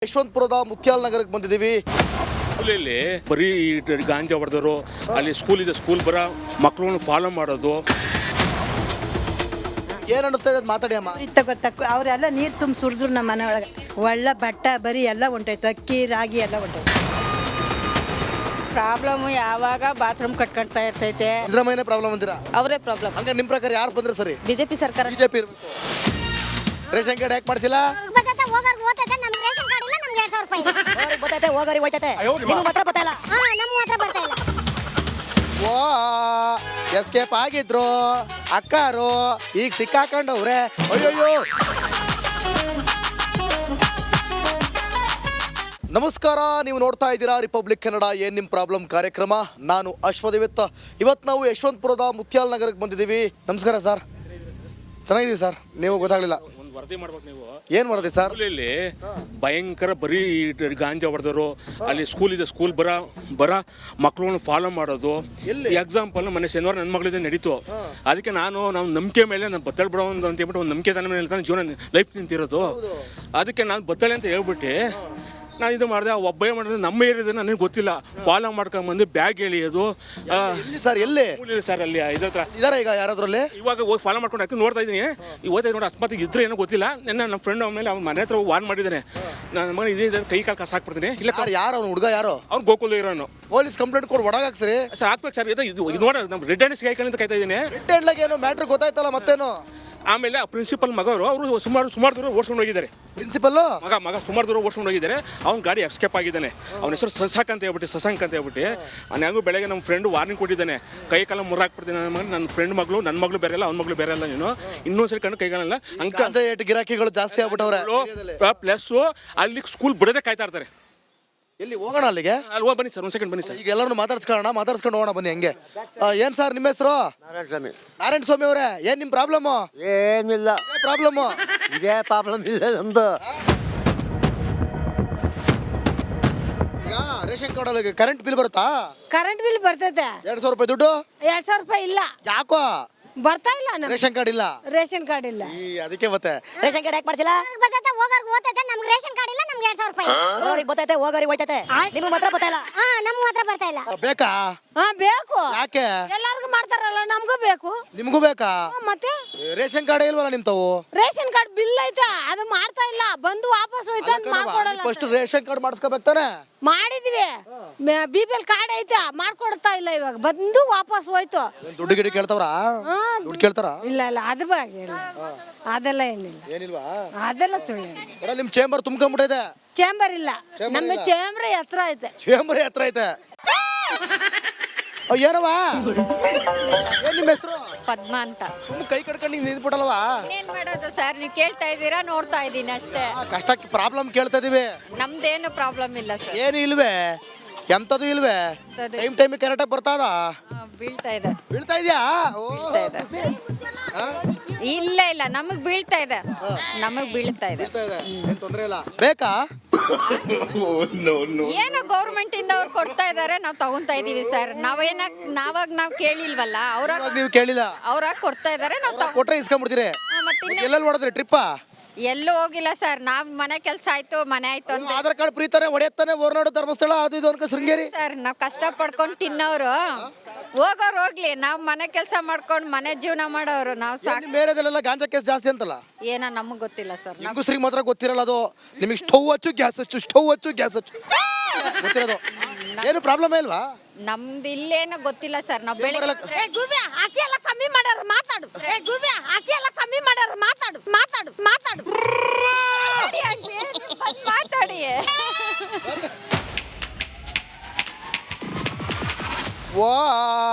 ಯಶವಂತಪುರದ ಮುತ್ಯಾಲ್ ನಗರಕ್ಕೆ ಬಂದಿದ್ದೀವಿ. ಸ್ಕೂಲಲ್ಲಿ ಬರೀ ಗಾಂಜಾ ಹೊಡೆದವರು, ಅಲ್ಲಿ ಸ್ಕೂಲ್ ಇದೆ, ಸ್ಕೂಲ್ ಬರೋ ಮಕ್ಕಳನ್ನ ಫಾಲೋ ಮಾಡೋದು. ಏನು ಅನ್ನಿಸ್ತಾ ಇದೆ ಮಾತಾಡಿ ಅಮ್ಮ. ಗೊತ್ತಕ್ಕ ಅವರೆಲ್ಲ ನೀರು ತುಂಬ ಸುರಿದ್ರು ನಮ್ಮ ಮನೆ ಒಳಗೆ. ಒಳ್ಳೆ ಬಟ್ಟೆ ಬರೀ ಎಲ್ಲ ಹೊಂಟೋಯ್ತು, ಅಕ್ಕಿ ರಾಗಿ ಎಲ್ಲ ಹೊಂಟೋಯ್ತು. ಪ್ರಾಬ್ಲಮ್ ಯಾವಾಗ ಬಾತ್ರೂಮ್ ಕಟ್ಕೊಳ್ತಾ ಇರ್ತೈತೆ. ಸಿದ್ದರಾಮಯ್ಯನೇ ಪ್ರಾಬ್ಲಮ್ ಅಂತೀರಾ? ಅವರೇ ಪ್ರಾಬ್ಲಮ್. ಹಂಗ ನಿಮ್ಮ ಪ್ರಕಾರ ಯಾರು ಬಂದ್ರೆ ಸರಿ? ಬಿಜೆಪಿ ಸರ್ಕಾರ. ಬಿಜೆಪಿ ಇರಬೇಕು. ರೇಷನ್ ಕಾರ್ಡ್ ಯಾಕೆ ಮಾಡಿಸಿಲ್ಲ? ಓ ಎಸ್ಕೇಪ್ ಆಗಿದ್ರು ಅಕ್ಕಾರು, ಈಗ ಸಿಕ್ಕಾಕೊಂಡವ್ರೆ. ಅಯ್ಯೋಯ್ಯೋ. ನಮಸ್ಕಾರ, ನೀವು ನೋಡ್ತಾ ಇದ್ದೀರಾ ರಿಪಬ್ಲಿಕ್ ಕನ್ನಡ ಏನ್ ನಿಮ್ ಪ್ರಾಬ್ಲಮ್ ಕಾರ್ಯಕ್ರಮ. ನಾನು ಅಶ್ವದೇವಿತ್. ಇವತ್ತು ನಾವು ಯಶವಂತಪುರದ ಮುತ್ಯಾಲ್ ನಗರಕ್ಕೆ ಬಂದಿದ್ದೀವಿ. ನಮಸ್ಕಾರ ಸರ್, ಚೆನ್ನಾಗಿದ್ದೀವಿ ಸರ್. ನೀವು ಗೊತ್ತಾಗ್ಲಿಲ್ಲ, ಒಂದು ವರದಿ ಮಾಡ್ಬೇಕು ನೀವು. ಏನ್ ವರದಿ ಸರ್? ಸ್ಕೂಲಲ್ಲಿ ಭಯಂಕರ ಬರೀ ಗಾಂಜಾ ಹೊಡೆದವರು, ಅಲ್ಲಿ ಸ್ಕೂಲ್ ಇದೆ, ಸ್ಕೂಲ್ ಬರೋ ಮಕ್ಕಳನ್ನ ಫಾಲೋ ಮಾಡೋದು. ಎಕ್ಸಾಂಪಲ್ ಮೊನ್ನೆ ಶನಿವಾರ ನನ್ನ ಮಗಳಿದೆ ನಡೀತು. ಅದಕ್ಕೆ ನಾವು ನಂಬಿಕೆ ಮೇಲೆ ನಾನು ಬತ್ತಳೆ ಬಿಡೋ ಅಂತ ಹೇಳ್ಬಿಟ್ಟು ಒಂದು ನಂಬಿಕೆ ತನ್ನ ಮೇಲೆ ಜೀವನ ಲೈಫ್ ನಿಂತಿರೋದು. ಅದಕ್ಕೆ ನಾನು ಬತ್ತಳೆ ಅಂತ ಹೇಳ್ಬಿಟ್ಟು ನಾನು ಇದು ಮಾಡಿದೆ. ಒಬ್ಬೇ ಮಾಡಿದ್ರೆ ನಮ್ಮ ಏರಿಯಾದ ನನಗೆ ಗೊತ್ತಿಲ್ಲ, ಫಾಲೋ ಮಾಡ್ಕೊಂಬಂದು ಬ್ಯಾಗ್ ಎಳಿಯೋದು. ಸರ್ ಎಲ್ಲಿ ಸರ್ ಅಲ್ಲಿ ಇದ್ರ ಹತ್ರ ಇದಾರೆ ಈಗ ಯಾರಾದ್ರಲ್ಲಿ? ಇವಾಗ ಹೋಗಿ ಫಾಲೋ ಮಾಡ್ಕೊಂಡು ಹಾಕಿ ನೋಡ್ತಾ ಇದ್ದೀನಿ. ಓದ್ತಾ ನೋಡಿ ಅಸ್ಮಾತ್ ಇದ್ರೆ ಏನೋ ಗೊತ್ತಿಲ್ಲ. ನನ್ನ ಫ್ರೆಂಡ್ ಆಮೇಲೆ ಅವ್ನ ಮನೆ ಹತ್ರ ವಾರ್ನ್ ಮಾಡಿದ್ದಾನೆ, ನನ್ನ ಮನೆ ಇದೇ ಕೈ ಕಾಲು ಕಾಸು ಹಾಕ್ಬಿಡ್ತೀನಿ. ಇಲ್ಲ ಯಾರು ಅವ್ನು ಹುಡುಗ? ಯಾರು ಅವ್ನು? ಗೋಕುಲ್ ಇರೋನು. ಪೊಲೀಸ್ ಕಂಪ್ಲೇಂಟ್ ಕೊಡು, ಒಳಗಾಕ್ಸ್ರಿ ಸರ್. ಹಾಕ್ಬೇಕು ಸರ್. ಇದು ನೋಡ, ನಮ್ಮ ರೆಡ್ ಹ್ಯಾಂಡ್ ಕಾಯ್ಕೊಂಡು ಕಾಯ್ತಾ ಇದ್ದೀನಿ. ರೆಡ್ ಹ್ಯಾಂಡ್ಲಾಗ ಏನೋ ಮ್ಯಾಟ್ರ್ ಗೊತ್ತಾಯ್ತಲ್ಲ, ಮತ್ತೇನು? ಆಮೇಲೆ ಆ ಪ್ರಿನ್ಸಿಪಲ್ ಮಗವರು ಅವರು ಸುಮಾರು ದೂರ ಓಡಿಸ್ಕೊಂಡು ಹೋಗಿದ್ದಾರೆ. ಪ್ರಿನ್ಸಿಪಲ್ ಮಗ ಸುಮಾರು ದೂರ ಓಡಿಸ್ಕೊಂಡು ಹೋಗಿದ್ದಾರೆ. ಅವ್ನ ಗಾಡಿ ಎಸ್ಕೇಪ್ ಆಗಿದ್ದಾನೆ. ಅವ್ನ ಹೆಸರು ಶಶಾಂಕ್ ಅಂತ ಹೇಳ್ಬಿಟ್ಟು ಅವ್ನು ಹೆಂಗೂ ಬೆಳಗ್ಗೆ ನಮ್ಮ ಫ್ರೆಂಡ್ ವಾರ್ನಿಂಗ್ ಕೊಟ್ಟಿದ್ದಾನೆ, ಕೈ ಕಾಲ ಮುರ್ರಾಕ್ಬಿಡ್ತೀನಿ ನನ್ನ ಮಗ. ನನ್ನ ಫ್ರೆಂಡ್ ಮಗಳು, ನನ್ನ ಮಗಳು ಬೇರೆ ಅಲ್ಲ, ಅವ್ನ ಮಗಳು ಬೇರೆ ಅಲ್ಲ, ನೀನು ಇನ್ನೊಂದ್ಸರಿ ಕಣ್ಣು ಕೈಗಾಲಲ್ಲ ಅಂಕ ಗಿರಾಕಿಗಳು ಜಾಸ್ತಿ ಆಗ್ಬಿಟ್ಟವ್ರೆ. ಪ್ಲಸ್ ಅಲ್ಲಿ ಸ್ಕೂಲ್ ಬಿಡೋದೇ ಕಾಯ್ತಾ ಇರ್ತಾರೆ. ಎಲ್ಲಿ ಹೋಗೋಣ ಅಲ್ಲಿಗೆ? ಅಲ್ಲಿ ಹೋಗಿ ಬನ್ನಿ ಸರ್, ಒಂದು ಸೆಕೆಂಡ್ ಬನ್ನಿ ಸರ್. ಈಗ ಎಲ್ಲರೂ ಮಾತಾಡ್ಸ್ಕೊಂಡು ಹೋಗೋಣ ಬನ್ನಿ. ಹಂಗೆ ಏನ್ ಸರ್ ನಿಮ್ಮ ಹೆಸರು? ನಾರಾಯಣ ಸ್ವಾಮಿ ಅವರೇ, ಏನ್ ನಿಮ್ ಪ್ರಾಬ್ಲಮ್? ಏನಿಲ್ಲ ಪ್ರಾಬ್ಲಮ್ ಇದೇ ಪ್ರಾಬ್ಲಮ್ ಇಲ್ಲ ನಮ್ದು. ಈಗ ರೇಷನ್ ಕಾರ್ಡ್ ಕರೆಂಟ್ ಬಿಲ್ ಬರುತ್ತಾ? ಕರೆಂಟ್ ಬಿಲ್ ಬರ್ತೈತೆ. 200 ರೂಪಾಯಿ ದುಡ್ಡು. 2000 ರೂಪಾಯಿ ಇಲ್ಲ. ಯಾಕೋ ಬರ್ತಾ ಇಲ್ಲ ನಮ್ಗೆ. ರೇಷನ್ ಕಾರ್ಡ್ ಇಲ್ಲ. ರೇಷನ್ ಕಾರ್ಡ್ ಇಲ್ಲ. ಅದಕ್ಕೆ ಮತ್ತೆ ರೇಷನ್ ಕಾರ್ಡ್ ಯಾಕೆ ಮಾಡ್ಸಿಲ್ಲ? ನಮ್ಗೆ ರೇಷನ್ ಕಾರ್ಡ್ ಇಲ್ಲ, ನಮ್ಗೆ 2000 ರೂಪಾಯಿ. ಹೋಗೋರಿಗೆ ಬರ್ತೈತೆ, ಹೋಗೋರಿಗೆ ಹೋಯ್ತೈತೆ, ನಿಮ್ಗೆ ಮಾತ್ರ ಬರ್ತಾ ಇಲ್ಲ. ನಮ್ಗೆ ಮಾತ್ರ ಬರ್ತಾ ಇಲ್ಲ. ಬೇಕಾ? ಬೇಕು. ಯಾಕೆ? ಎಲ್ಲಾರ್ಗು ಮಾಡ್ತಾರಲ್ಲ, ನಮಗೂ ಬೇಕು. ನಿಮ್ಗೂ ಬೇಕಾ? ಮತ್ತೆ ರೇಷನ್ ಕಾರ್ಡ್ ಇಲ್ವಲ್ಲ ನಿಮ್ ತಾವು? ರೇಷನ್ ಕಾರ್ಡ್ ಬಿಲ್ ಐತೆ, ಅದು ಮಾಡ್ತಾ ಇಲ್ಲ. ಬಂದು ವಾಪಸ್ ಹೋಯ್ತು ಅಂತ ಮಾಡ್ಕೊಡಲ್ಲ. ಫಸ್ಟ್ ರೇಷನ್ ಕಾರ್ಡ್ ಮಾಡಿಸ್ಕೋಬೇಕು ತಾನೆ? ಮಾಡಿದ್ವಿ. BPL ಕಾರ್ಡ್ ಐತೆ, ಮಾಡ್ಕೊಡ್ತಾ ಇಲ್ಲ. ಇವಾಗ ಬಂದು ವಾಪಸ್ ಹೋಯ್ತು. ದುಡ್ಡು ಗಿಡಿ ಕೇಳ್ತಾವ್ರ? ದುಡ್ಡು ಕೇಳ್ತಾರ? ಇಲ್ಲ ಅದ್ರ ಬಗ್ಗೆ ಇಲ್ಲ, ಅದೆಲ್ಲ ಏನಿಲ್ಲ. ಏನಿಲ್ವಾ? ಅದೆಲ್ಲ ಸುಳ್ಳು. ನಿಮ್ ಚೇಂಬರ್ ತುಂಬ್ಕೊಂಡ್ಬಿಟ್ಟಿದೆ. ಚೇಂಬರ್ ಇಲ್ಲ, ನಮ್ಮ ಚೇಂಬರ್ ಹತ್ರ ಐತೆ. ಚೇಂಬರ್ ಹತ್ರ ಐತೆ. ಏನವ ಏನ್ ನಿಮ್ಮ ಹೆಸರು? ಪದ್ಮ ಅಂತ. ಕೈ ಕಡ್ಕೊಂಡು ನಿಂತ್ಬಿಟ್ಟಲ್ವಾ? ಏನ್ ಮಾಡೋದು ಸರ್, ನೀವು ಕೇಳ್ತಾ ಇದ್ದೀರಾ, ನೋಡ್ತಾ ಇದ್ದೀನಿ ಅಷ್ಟೇ. ಕಷ್ಟಕ್ಕೆ ಪ್ರಾಬ್ಲಮ್ ಕೇಳ್ತಾ ಇದೀವಿ. ನಮ್ದೇನು ಪ್ರಾಬ್ಲಮ್ ಇಲ್ಲ ಸರ್. ಏನು ಇಲ್ವೇ? ಎಂತದು ಇಲ್ವೇ? ಟೈಮ್ ಕರೆಕ್ಟಾಗಿ ಬರ್ತದ? ಬೀಳ್ತಾ ಇದೆ. ಬೀಳ್ತಾ ಇದೆಯಾ? ಇಲ್ಲ ನಮಗ್ ಬೀಳ್ತಾ ಇದೆ. ಏನ್ ತೊಂದ್ರೆ ಇಲ್ಲ. ಬೇಕಾ? ಏನೋ ಗೌರ್ಮೆಂಟ್ ಇಂದ ಅವ್ರು ಕೊಡ್ತಾ ಇದಾರೆ, ನಾವು ತಗೊಂತಾ ಇದೀವಿ ಸರ್. ನಾವ್ ಕೇಳಿಲ್ವಲ್ಲ, ನೀವು ಕೇಳಿಲ್ಲ, ಅವ್ರಾಗ ಕೊಡ್ತಾ ಇದಾರೆ, ನಾವು ಕೊಟ್ರೆ ಇಸ್ಕೊಂಡ್ಬಿಡ್ತೀರಿ. ಮತ್ತೆ ಎಲ್ಲೆಲ್ಲಿ ಹೊಡೆದ್ರಿ ಟ್ರಿಪ್ಪಾ? ಎಲ್ಲೂ ಹೋಗಿಲ್ಲ ಸರ್. ನಾವ್ ಮನೆ ಕೆಲಸ ಆಯ್ತು, ಮನೆ ಆಯ್ತು ಅಂತ ಆಧಾರ್ ಕಾರ್ಡ್ ಪ್ರೀತಾನೆ ಹೊಡೆಯತ್ತಾನೆ, ಹೊರನಾಡು ಧರ್ಮಸ್ಥಳ ಅದು ಇದು ಅನ್ಕ ಶೃಂಗೇರಿ. ಸರ್ ನಾವ್ ಕಷ್ಟ ಪಡ್ಕೊಂಡು ತಿನ್ನೋರು, ಹೋಗೋರು ಹೋಗ್ಲಿ. ನಾವ್ ಮನೆ ಕೆಲಸ ಮಾಡ್ಕೊಂಡು ಮನೆ ಜೀವನ ಮಾಡೋರು. ನಾವ್ ಸಾಕು. ಬೇರೆದಲ್ಲೆಲ್ಲ ಗಾಂಜಾ ಕೇಸ್ ಜಾಸ್ತಿ ಅಂತಲ್ಲ? ಏನೋ ನಮಗ್ ಗೊತ್ತಿಲ್ಲ ಸರ್. ಹೆಂಗಸ್ರಿಗೆ ಮಾತ್ರ ಗೊತ್ತಿರಲ್ಲ ಅದು. ನಿಮಗೆ ಸ್ಟವ್ ಹಚ್ಚು ಗ್ಯಾಸ್ ಹಚ್ಚು ಗೊತ್ತಿರೋದು. ಏನು ಪ್ರಾಬ್ಲಮ್ ಇಲ್ವಾ? ನಮ್ದು ಇಲ್ಲೇನೋ ಗೊತ್ತಿಲ್ಲ ಸರ್. ನಾವ್ ಬೆಳಗ್ಗೆ ಅಕ್ಕಿ ಎಲ್ಲ ಕಮ್ಮಿ ಮಾಡ್ಯಾರ, ಮಾತಾಡು. ಅಕ್ಕಿ ಎಲ್ಲ ಕಮ್ಮಿ ಮಾಡ್ಯಾರ, ಮಾತಾಡು. ಮಾತಾಡಿ. ಓ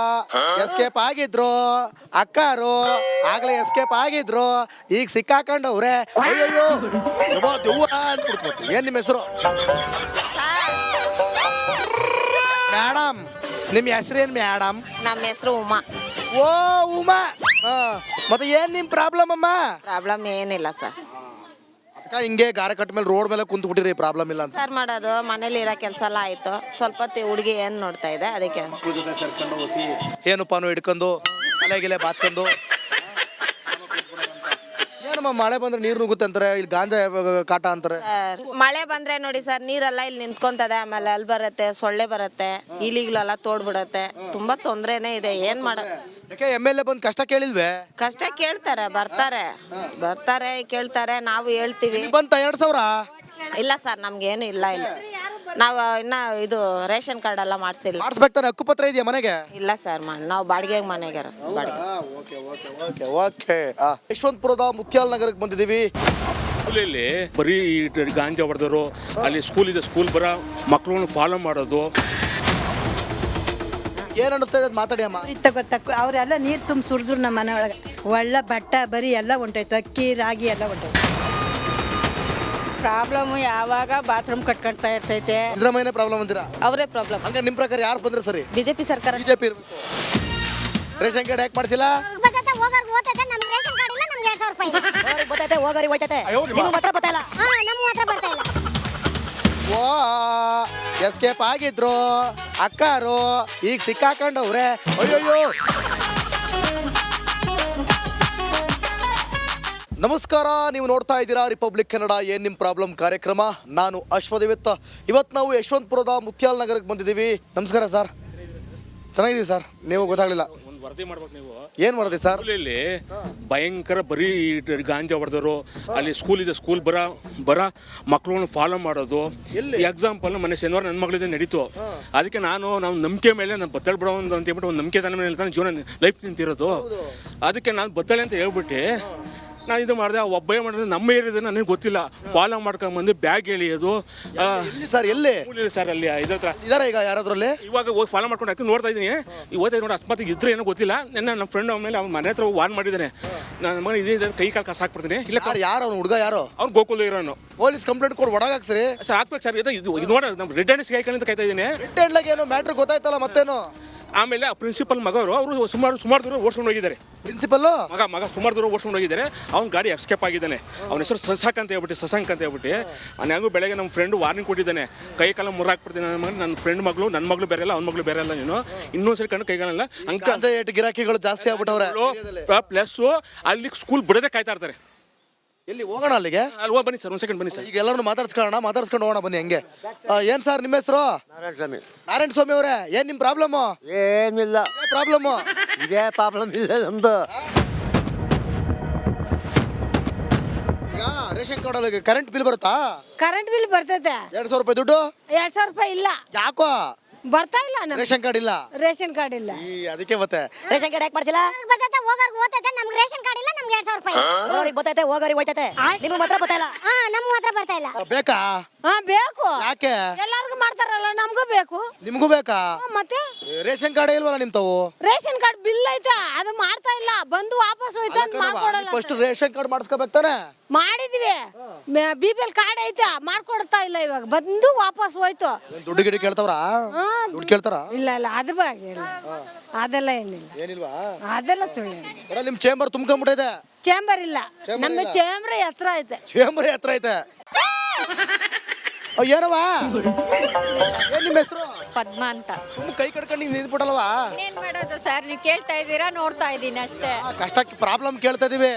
ಎಸ್ಕೇಪ್ ಆಗಿದ್ರು ಅಕ್ಕಾರು, ಆಗ್ಲೇ ಎಸ್ಕೇಪ್ ಆಗಿದ್ರು, ಈಗ ಸಿಕ್ಕಾಕೊಂಡವ್ರೆ. ಅಯ್ಯೋ ದೆವ್ವ ಅನ್ಬಿಡ್ತು. ಏನ್ ನಿಮ್ಮ ಹೆಸರು? ಮೇಡಮ್, ನಿಮ್ಮ ಹೆಸರೇನು ಮೇಡಮ್? ನಮ್ಮ ಹೆಸರು ಉಮಾ. ಓ ಉಮಾ, ಮತ್ತೆ ಏನ್ ನಿಮ್ ಪ್ರಾಬ್ಲಮ್ ಅಮ್ಮ? ಪ್ರಾಬ್ಲಮ್ ಏನಿಲ್ಲ ಸರ್. ಹಿಂಗೆ ಗಾರೆ ಕಟ್ಟ ಮೇಲೆ ರೋಡ್ ಮೇಲೆ ಕುಂತು ಬಿಟ್ಟಿರಿ, ಪ್ರಾಬ್ಲಮ್ ಇಲ್ಲ ಅಂತ. ಸರ್ ಮಾಡೋದು ಮನೇಲಿ ಇರೋ ಕೆಲಸ ಎಲ್ಲ ಆಯ್ತು. ಸ್ವಲ್ಪ ಹುಡುಗಿ ಏನ್ ನೋಡ್ತಾ ಇದೆ, ಅದಕ್ಕೆ ಏನು ಪಾನು ಹಿಡ್ಕೊಂಡು ತಲೆಗಿಲೆ ಬಾಚ್ಕೊಂಡು ಏನಮ್ಮ ಮಳೆ ಬಂದ್ರೆ ನೀರು ನುಗ್ಗುತ್ತೆ ಅಂತಾರೆ, ಇಲ್ಲಿ ಗಾಂಜಾ ಕಾಟ ಅಂತಾರೆ. ಮಳೆ ಬಂದ್ರೆ ನೋಡಿ ಸರ್, ನೀರೆಲ್ಲ ಇಲ್ಲಿ ನಿಂತ್ಕೊಂತದೆ, ಆಮೇಲೆ ಅಲ್ಲಿ ಬರುತ್ತೆ, ಸೊಳ್ಳೆ ಬರುತ್ತೆ, ಇಲಿಗಳೆಲ್ಲ ತೋಡ್ಬಿಡತ್ತೆ, ತುಂಬಾ ತೊಂದ್ರೆನೇ ಇದೆ. ಏನ್ ಮಾಡ ಯಾಕೆ MLA ಬಂದು ಕಷ್ಟ ಕೇಳಿಲ್ವೇ? ಕಷ್ಟ ಕೇಳ್ತಾರೆ, ಬರ್ತಾರೆ ಕೇಳ್ತಾರೆ, ನಾವು ಹೇಳ್ತೀವಿ. ಬಂತ 2,000? ಇಲ್ಲ ಸರ್, ನಮ್ಗೇನು ಇಲ್ಲ. ನಾವು ಇನ್ನ ಇದು ರೇಷನ್ ಕಾರ್ಡ್ ಎಲ್ಲ ಮಾಡ್ಸಿಲ್ಲ. ಮಾಡಿಸ್ಬೇಕು ತಾನೆ, ಹಕ್ಕುಪತ್ರ ಇದೆಯಾ ಮನೆಗೆ? ಇಲ್ಲ ಸರ್, ನಾವು ಬಾಡಿಗೆ ಮನೆಗೆ ಬಾಡಿಗೆ. ಓಕೆ. ಯಶವಂತಪುರದ ಮುತ್ಯಾಲ್ ನಗರಕ್ಕೆ ಬಂದಿದ್ದೀವಿ. ಸ್ಕೂಲಲ್ಲಿ ಬರೀ ಗಾಂಜಾ ಹೊಡೆದವರು, ಅಲ್ಲಿ ಸ್ಕೂಲ್ ಇದೆ, ಸ್ಕೂಲ್ ಬರೋ ಮಕ್ಕಳನ್ನ ಫಾಲೋ ಮಾಡೋದು. ಏನ್ ಅನ್ನಿಸ್ತಾ ಇದೆ ಮಾತಾಡಿ ಅಮ್ಮ. ಗೊತ್ತಕ್ಕ ಅವರೆಲ್ಲ ನೀರು ತುಂಬ ಸುರಿದ್ರು ನಮ್ಮ ಮನೆ ಒಳಗೆ. ಒಳ್ಳೆ ಬಟ್ಟೆ ಬರೀ ಎಲ್ಲ ಹೊಂಟೋಯ್ತು, ಅಕ್ಕಿ ರಾಗಿ ಎಲ್ಲ ಹೊಂಟೋಯ್ತು. ಪ್ರಾಬ್ಲಮ್ ಯಾವಾಗ ಬಾತ್ರೂಮ್ ಕಟ್ಕೊಳ್ತಾ ಇರ್ತೈತೆ, ಸಿದ್ದರಾಮಯ್ಯನೇ ಪ್ರಾಬ್ಲಮ್ ಅಂತೀರಾ? ಅವರೇ ಪ್ರಾಬ್ಲಮ್. ಹಂಗ ನಿಮ್ ಪ್ರಕಾರ ಯಾರು ಬಂದ್ರೆ ಸರಿ? ಬಿಜೆಪಿ ಸರ್ಕಾರ. ಬಿಜೆಪಿ ಇರ್ಬೇಕು. ರೇಷನ್ ಕಾರ್ಡ್ ಯಾಕೆ ಮಾಡಿಸಿಲ್ಲ? ಬರ್ತೈತೆ ಹೋಗೋರ್ಗೆ ಓದ್ತೈತೆ, ನಮ್ಗೆ ರೇಷನ್ ಕಾರ್ಡ್ ಇಲ್ಲ, ನಮ್ಗೆ 2,000 ರೂಪಾಯಿ. ಹೋಗೋರಿಗೆ ಬರ್ತೈತೆ, ಹೋಗೋರಿಗೆ ಹೋಯ್ತೈತೆ. ನಿಮ್ಗೆ ಮಾತ್ರ ಬರ್ತಾ ಇಲ್ಲ. ನಮ್ಮ ಮಾತ್ರ ಬರ್ತಾ ಇಲ್ಲ. ಓ ಎಸ್ಕೇಪ್ ಆಗಿದ್ರು ಅಕ್ಕಾರು, ಈಗ ಸಿಕ್ಕಾಕೊಂಡವ್ರೆ. ಅಯ್ಯೋಯ್ಯೋ. ನಮಸ್ಕಾರ, ನೀವು ನೋಡ್ತಾ ಇದ್ದೀರಾ ರಿಪಬ್ಲಿಕ್ ಕನ್ನಡ ಏನ್ ನಿಮ್ ಪ್ರಾಬ್ಲಮ್ ಕಾರ್ಯಕ್ರಮ. ನಾನು ಅಶ್ವದೇವಿತ್. ಇವತ್ತು ನಾವು ಯಶವಂತಪುರದ ಮುತ್ಯಾಲ್ ನಗರಕ್ಕೆ ಬಂದಿದ್ದೀವಿ. ನಮಸ್ಕಾರ ಸರ್. ಚೆನ್ನಾಗಿದ್ದೀವಿ ಸರ್. ನೀವು ಗೊತ್ತಾಗ್ಲಿಲ್ಲ, ಒಂದು ವರದಿ ಮಾಡ್ಬೇಕು ನೀವು. ಏನ್ ವರದಿ ಸರ್? ಸ್ಕೂಲಲ್ಲಿ ಭಯಂಕರ ಬರೀ ಗಾಂಜಾ ಹೊಡೆದವರು, ಅಲ್ಲಿ ಸ್ಕೂಲ್ ಇದೆ, ಸ್ಕೂಲ್ ಬರ ಮಕ್ಕಳನ್ನ ಫಾಲೋ ಮಾಡೋದು. ಎಕ್ಸಾಂಪಲ್ ಮೊನ್ನೆ ಶನಿವಾರ ನನ್ನ ಮಗಳಿದೆ ನಡೀತು. ಅದಕ್ಕೆ ನಾವು ನಂಬಿಕೆ ಮೇಲೆ ನಾನು ಬತ್ತಳೆ ಬಿಡೋ ಅಂತ ಹೇಳ್ಬಿಟ್ಟು ಒಂದು ನಂಬಿಕೆ ತನ್ನ ಮೇಲೆ ಜೀವನ ಲೈಫ್ ನಿಂತಿರೋದು. ಅದಕ್ಕೆ ನಾನು ಬತ್ತಳೆ ಅಂತ ಹೇಳ್ಬಿಟ್ಟು ನಾನು ಇದು ಮಾಡಿದೆ. ಒಬ್ಬೇ ಮಾಡಿದ್ರೆ ನಮ್ಮ ಏರಿಯಾದ ನನಗೆ ಗೊತ್ತಿಲ್ಲ, ಫಾಲೋ ಮಾಡ್ಕೊಂಬಂದು ಬ್ಯಾಗ್ ಎಳಿಯೋದು. ಸರ್ ಎಲ್ಲಿ ಸರ್ ಅಲ್ಲಿ ಇದ್ರ ಹತ್ರ ಇದಾರೆ ಈಗ ಯಾರಾದ್ರಲ್ಲಿ? ಇವಾಗ ಹೋಗಿ ಫಾಲೋ ಮಾಡ್ಕೊಂಡು ಹಾಕಿ ನೋಡ್ತಾ ಇದ್ದೀನಿ. ಓದ್ತಾ ನೋಡಿ, ಅಸ್ಮಾತ್ ಇದ್ರೆ ಏನೋ ಗೊತ್ತಿಲ್ಲ. ನನ್ನ ಫ್ರೆಂಡ್ ಆಮೇಲೆ ಅವ್ನ ಮನೆ ಹತ್ರ ವಾರ್ನ್ ಮಾಡಿದ್ದಾನೆ, ನನ್ನ ಮನೆ ಇದೆ ಕೈ ಕಾಲು ಕಸ ಹಾಕ್ಬಿಡ್ತೀನಿ. ಇಲ್ಲ ಯಾರು ಅವ್ನು ಹುಡುಗ? ಯಾರು ಅವ್ನು? ಗೋಕುಲ್ ಇರೋನು. ಪೊಲೀಸ್ ಕಂಪ್ಲೇಂಟ್ ಕೊಡು, ಒಳಗಾಕ್ಸ್ರಿ ಸರ್. ಹಾಕ್ಬೇಕು ಸರ್. ಇದು ನೋಡ, ನಮ್ಮ ರೆಡ್ ಹ್ಯಾಂಡ್ ಕಾಯ್ಕೊಂಡು ಕಾಯ್ತಾ ಇದ್ದೀನಿ. ರೆಡ್ ಹ್ಯಾಂಡ್ಲಾಗ ಏನೋ ಮ್ಯಾಟ್ರ್ ಗೊತ್ತಾಯ್ತಲ್ಲ, ಮತ್ತೇನು? ಆಮೇಲೆ ಆ ಪ್ರಿನ್ಸಿಪಲ್ ಮಗವರು ಅವರು ಸುಮಾರು ದೂರ ಓಡಿಸ್ಕೊಂಡು ಹೋಗಿದ್ದಾರೆ. ಪ್ರಿನ್ಸಿಪಲ್ ಮಗ ಸುಮಾರು ದೂರ ಓಡಿಸ್ಕೊಂಡು ಹೋಗಿದ್ದಾರೆ. ಅವ್ನ ಗಾಡಿ ಎಸ್ಕೇಪ್ ಆಗಿದ್ದಾನೆ. ಅವ್ನ ಹೆಸರು ಶಶಾಂಕ್ ಅಂತ ಹೇಳ್ಬಿಟ್ಟು ಅವ್ನು ಹೆಂಗೂ ಬೆಳಗ್ಗೆ ನಮ್ಮ ಫ್ರೆಂಡ್ ವಾರ್ನಿಂಗ್ ಕೊಟ್ಟಿದ್ದಾನೆ, ಕೈ ಕಾಲ ಮುರ್ರಾಕ್ಬಿಡ್ತೀನಿ ನನ್ನ ಮಗ. ನನ್ನ ಫ್ರೆಂಡ್ ಮಗಳು, ನನ್ನ ಮಗಳು ಬೇರೆ ಅಲ್ಲ, ಅವ್ನ ಮಗಳು ಬೇರೆ ಅಲ್ಲ. ನೀನು ಇನ್ನೊಂದ್ಸರಿ ಕಣ್ಣು ಕೈಗಾಲಲ್ಲ ಗಾಂಜಾ ಗಿರಾಕಿಗಳು ಜಾಸ್ತಿ ಆಗ್ಬಿಟ್ಟವ್ರೆ. ಪ್ಲಸ್ ಅಲ್ಲಿ ಸ್ಕೂಲ್ ಬಿಡೋದೇ ಕಾಯ್ತಾ ಇರ್ತಾರೆ. ಎಲ್ಲಿ ಹೋಗೋಣ ಅಲ್ಲಿಗೆ? ಅಲ್ಲಿ ಹೋಗಿ ಬನ್ನಿ ಸರ್, ಒಂದು ಸೆಕೆಂಡ್ ಬನ್ನಿ ಸರ್. ಈಗ ಎಲ್ಲರೂ ಮಾತಾಡ್ಸ್ಕೊಂಡು ಹೋಗೋಣ ಬನ್ನಿ. ಹಂಗೆ ಏನ್ ಸರ್ ನಿಮ್ಮ ಹೆಸರು? ನಾರಾಯಣ ಸ್ವಾಮಿ. ನಾರಾಯಣ ಸ್ವಾಮಿ ಅವರೇ, ಏನ್ ನಿಮ್ ಪ್ರಾಬ್ಲಮ್? ಏನಿಲ್ಲ, ಪ್ರಾಬ್ಲಮ್ ಇದೇ ಪ್ರಾಬ್ಲಮ್ ಇಲ್ಲ ನಮ್ದು. ಈಗ ರೇಷನ್ ಕಾರ್ಡ್ ಕರೆಂಟ್ ಬಿಲ್ ಬರುತ್ತಾ? ಕರೆಂಟ್ ಬಿಲ್ ಬರ್ತೈತೆ. 2,000 ರೂಪಾಯಿ ದುಡ್ಡು 2,000 ರೂಪಾಯಿ ಇಲ್ಲ. ಯಾಕೋ? ಬರ್ತಾ ಇಲ್ಲ. ರೇಷನ್ ಕಾರ್ಡ್ ಇಲ್ಲ. ರೇಷನ್ ಕಾರ್ಡ್ ಇಲ್ಲ. ಅದಕ್ಕೆ ಮತ್ತೆ ರೇಷನ್ ಕಾರ್ಡ್ ಯಾಕೆ ಮಾಡ್ಸಿಲ್ಲ? ಬರ್ತೈತೆ ಹೋಗೋರ್ಗೆ ಓದ್ತೈತೆ, ನಮ್ಗೆ ರೇಷನ್ ಕಾರ್ಡ್ ಇಲ್ಲ, ನಮ್ಗೆ 2,000 ರೂಪಾಯಿ. ಹೋಗೋರಿಗೆ ಬರ್ತೈತೆ, ಹೋಗೋರಿಗೆ ಹೋಯ್ತೈತೆ. ನಿಮ್ಗೆ ಮಾತ್ರ ಬರ್ತಾ ಇಲ್ಲ. ನಮ್ಮ ಮಾತ್ರ ಬರ್ತಾ ಇಲ್ಲ. ಬೇಕಾ? ಬೇಕು. ಯಾಕೆ? ಎಲ್ಲಾರ್ಗು ಮಾಡ್ತಾರಲ್ಲ, ನಮಗೂ ಬೇಕು. ನಿಮ್ಗೂ ಬೇಕಾ? ಮತ್ತೆ ರೇಷನ್ ಕಾರ್ಡ್ ಇಲ್ವಲ್ಲ ನಿಮ್ ತಾವು? ರೇಷನ್ ಕಾರ್ಡ್ ಬಿಲ್ ಐತೆ, ಅದು ಮಾಡ್ತಾ ಇಲ್ಲ. ಬಂದು ವಾಪಸ್ ಹೋಯ್ತು ಅಂತ ಮಾಡ್ಕೊಡಲ್ಲ. ಫಸ್ಟ್ ರೇಷನ್ ಕಾರ್ಡ್ ಮಾಡಿಸ್ಕೋಬೇಕು ತಾನೆ? ಮಾಡಿದ್ವಿ. BPL ಕಾರ್ಡ್ ಐತೆ, ಮಾಡ್ಕೊಡ್ತಾ ಇಲ್ಲ. ಇವಾಗ ಬಂದು ವಾಪಸ್ ಹೋಯ್ತು. ದುಡ್ಡು ಗಿಡಿ ಕೇಳ್ತಾವ್ರ? ದುಡ್ಡು ಕೇಳ್ತಾರ? ಇಲ್ಲ ಅದ್ರ ಬಗ್ಗೆ ಇಲ್ಲ, ಅದೆಲ್ಲ ಏನಿಲ್ಲ. ಏನಿಲ್ವಾ? ಅದೆಲ್ಲ ಸುಳ್ಳು. ನಿಮ್ ಚೇಂಬರ್ ತುಂಬ್ಕೊಂಡ್ಬಿಟ್ಟಿದೆ. ಚೇಂಬರ್ ಇಲ್ಲ, ನಮ್ಮ ಚೇಂಬರ್ ಹತ್ರ ಐತೆ. ಚೇಂಬರ್ ಹತ್ರ ಐತೆ. ಏನವ? ಏನ್ ನಿಮ್ಮ ಹೆಸರು? ಪದ್ಮ ಅಂತ. ಕೈ ಕಡ್ಕೊಂಡು ನಿಂತ್ಬಿಟ್ಟಲ್ವಾ? ಏನ್ ಮಾಡೋದು ಸರ್, ನೀವು ಕೇಳ್ತಾ ಇದ್ದೀರಾ, ನೋಡ್ತಾ ಇದ್ದೀನಿ ಅಷ್ಟೇ. ಕಷ್ಟ ಪ್ರಾಬ್ಲಮ್ ಕೇಳ್ತಾ ಇದೀವಿ.